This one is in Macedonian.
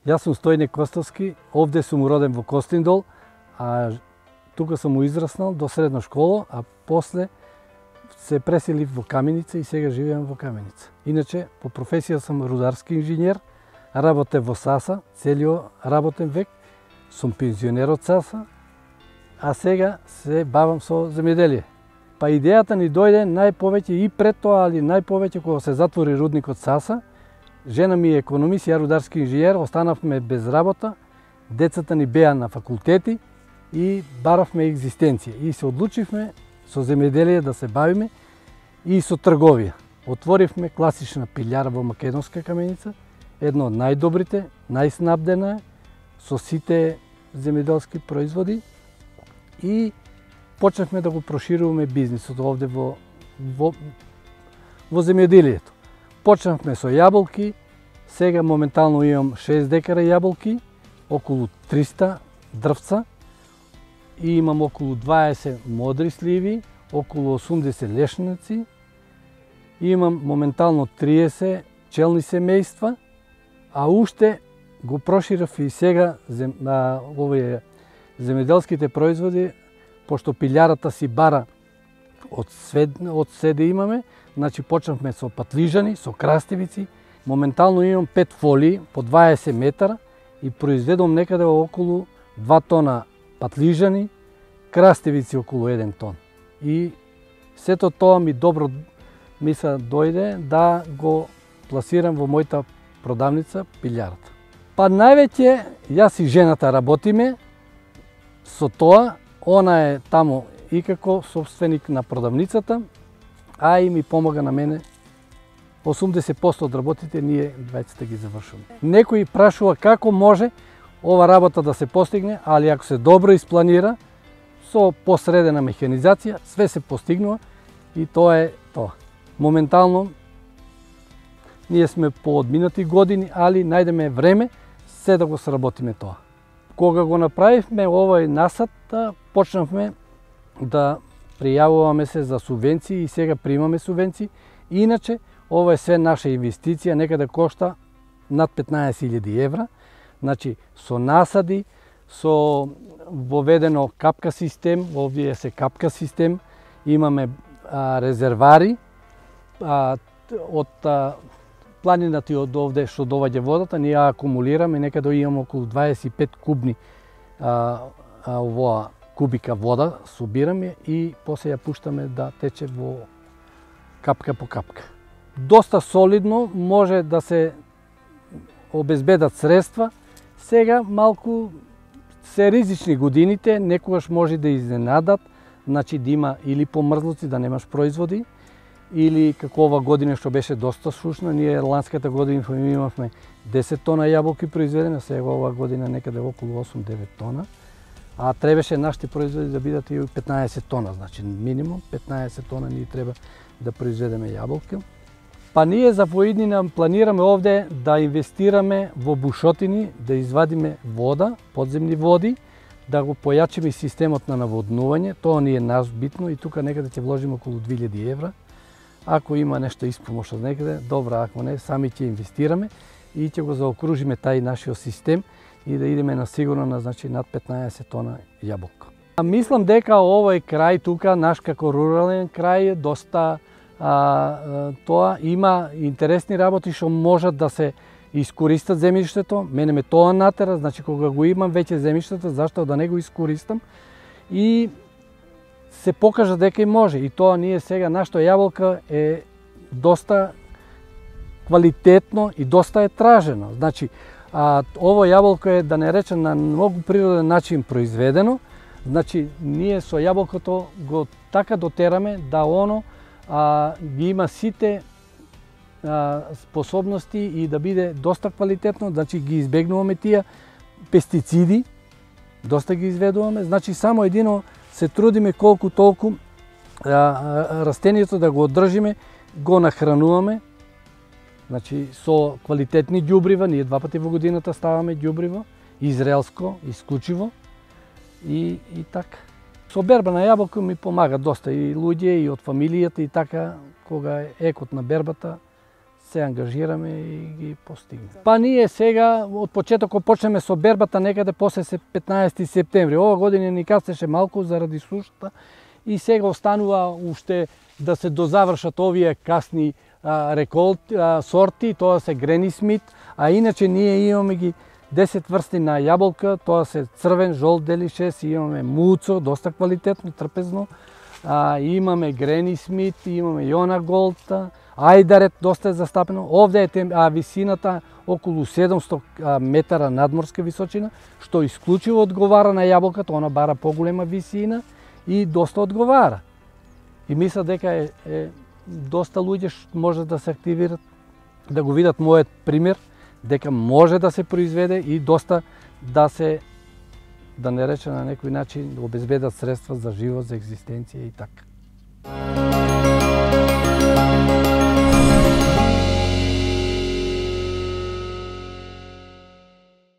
Јас сум Стојне Костовски, овде сум роден во Костиндол, а тука сум израснал до средна школа, а после се преселив во Каменица и сега живеам во Каменица. Иначе, по професија сум рударски инженер, работев во САСА, целиот работен век, сум пензионер од САСА, а сега се бавам со земјоделие. Па идејата ни дојде најповеќе и пред тоа, али најповеќе кога се затвори рудникот САСА. Жена ми е економист, ја рударски инженер, останавме без работа, децата ни беа на факултети и баравме екзистенција. И се одлучивме со земјоделие да се бавиме и со трговија. Отворивме класична пилјара во Македонска Каменица, едно од најдобрите, најснабдена со сите земјоделски производи и почнавме да го прошируваме бизнисот овде во земјоделието. Почнавме со јаболки, сега моментално имам 6 декара јаболки, околу 300 дрвца и имам околу 20 модри сливи, околу 80 лешници, имам моментално 30 пчелни семејства, а уште го проширав и сега овие земјоделските производи, пошто пилјарата си бара од седе имаме, значи почнавме со патлижани, со краставици, моментално имам 5 фолии по 20 метара и произведувам некаде околу 2 тона патлижани, краставици околу 1 тон. И сето тоа ми добро мисла дојде да го пласирам во мојата продавница пилјарата. Па највеќе јас и жената работиме со тоа, она е таму и како собственик на продавницата, а и ми помага на мене. 80% од работите ние двајцата ги завршуваме. Некој прашува како може ова работа да се постигне, али ако се добро испланира, со посредена механизација, све се постигнува и тоа е тоа. Моментално, ние сме по одминати години, али најдеме време се да го сработиме тоа. Кога го направивме овој насад, почнавме да пријавуваме се за субвенции и сега примаме субвенции. Иначе, ова е све наша инвестиција, некаде кошта над 15.000 евра. Значи, со насади, со воведено капка систем, овие се капка систем, имаме резервари, од планината и од овде што доваѓа водата, ние ја акумулираме, некаде имаме околу 25 кубни овоа кубика вода, собираме и после ја пуштаме да тече во капка по капка. Доста солидно може да се обезбедат средства. Сега малку се ризични годините, некогаш може да изненадат, значи да има или помрзлоци, да немаш производи, или како ова година што беше доста сушна, ние ланската година имавме 10 тона јаболки произведени, сега ова година некаде околу 8-9 тона, а требаше нашите производи да бидат и 15 тона, значи минимум 15 тона ние треба да произведеме јаболки. Па ние за воиднина планираме овде да инвестираме во бушотини, да извадиме вода, подземни води, да го појачиме системот на наводнување, тоа ни е наш битно и тука некаде ќе вложиме околу 2000 евра. Ако има нешто испомош од некаде, добро, ако не, сами ќе инвестираме и ќе го заокружиме тај нашиот систем и да идеме на сигурно на значи над 15 тона јаболка. Мислам дека овој крај тука, наш како рурален крај, доста тоа има интересни работи што можат да се искористат земјиштето. Мене ме тоа натера, значи кога го имам веќе земјиштето, зашто да не го искористам и се покажа дека и може. И тоа ние сега, нашто јаболка е доста квалитетно и доста е тражено. Значи, ово јаболко е, да не речем, на многу природен начин произведено. Значи, ние со јаболкото го така дотераме да оно ги има сите способности и да биде доста квалитетно, значи ги избегнуваме тие пестициди, доста ги изведуваме, значи само едино се трудиме колку толку растението да го одржиме, го нахрануваме, значи со квалитетни ѓубрива, ние 2 пати во годината ставаме ѓубриво, израелско, исклучиво и така. Со берба на јаболка ми помага доста и луѓе и од фамилијата и така, кога е екот на бербата, се ангажираме и ги постигнеме. Па ние сега од почетокот почнеме со бербата некаде после 15 септември. Ова година ни кацеше малку заради сушата и сега останува уште да се дозавршат овие касни сорти, тоа се Грени Смит, а иначе ние имаме ги 10 врсти на јаболка, тоа се црвен, жолт делишес, имаме муцо, доста квалитетно, трпезно, имаме Грени Смит, имаме Јона Голд, Ајдарет, доста е застапено. Овде е висината околу 700 метара надморска височина, што исклучиво одговара на јаболката, она бара поголема висина и доста одговара. И мисля дека доста луѓе може да се активират, да го видат мојот пример, дека може да се произведе и доста да не рече на некој начин, да обезбедат средства за живот, за екзистенција и така.